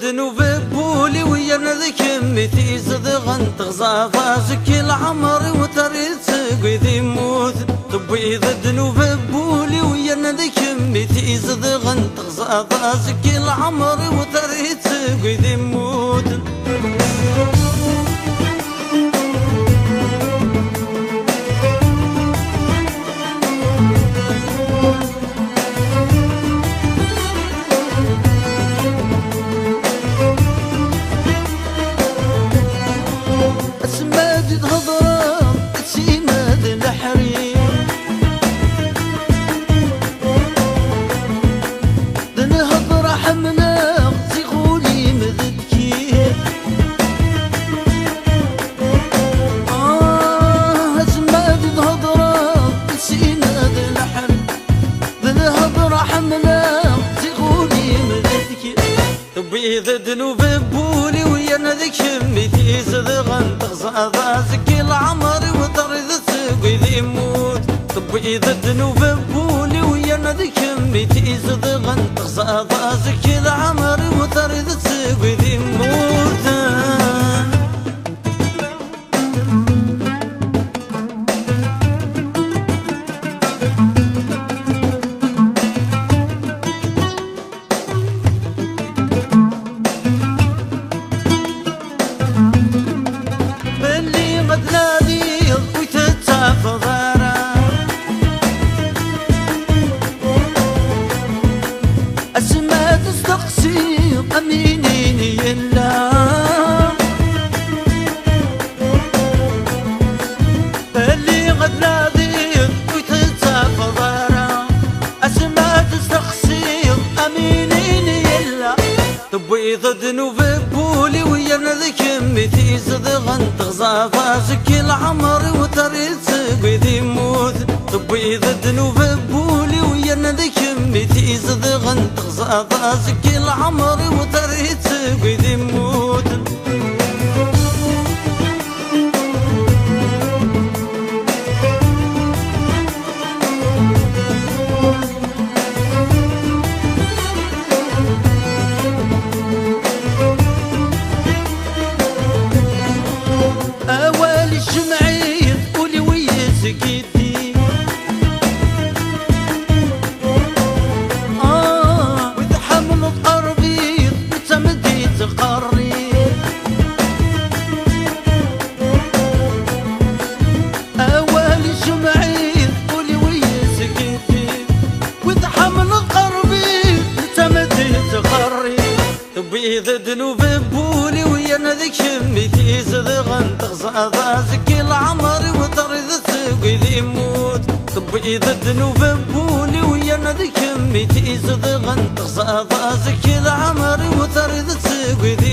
ذنوب بولي ويا نذكم متي صدغن تغزى فازك العمر وتريد سقي ذي موت تبي ذنوب بولي ويا نذكم متي صدغن تغزى فازك العمر وتريد سقي ذي موت ذنوب بولي ويا نذك شميتي صدغن تغزى ذازك العمر وتريد تسقي ذي موت طبي ذنوب بولي ويا نذك شميتي صدغن تغزى ذازك العمر وتريد تسقي ذي موت أمينيني الله اللي قد ناديت وتتسافر برا أسماء تستقصير أمينيني الله تبيض ذنوب بولي ويا نذك متي صدغن تغزى فاسك العمر وتريد سقي ذي موت تبيض ذنوب بولي ويا نذك متي صدغن تغزى فاسك العمر وتريد سقي ذي موت أوالي الجمعية قولي ويا سكيتي وتحمل الأرضي وتمدي تقري أوالي الجمعية قولي ويا سكيتي وتحمل الأرضي وتمدي تقري تبيض ذنوب بولي ويا نذك شميتي صدغن تغزى ذازك العمر وتريد تسقي ذي موت تبيض ذنوب بولي ويا نذك شميتي صدغن تغزى ذازك العمر وتريد تسقي ذي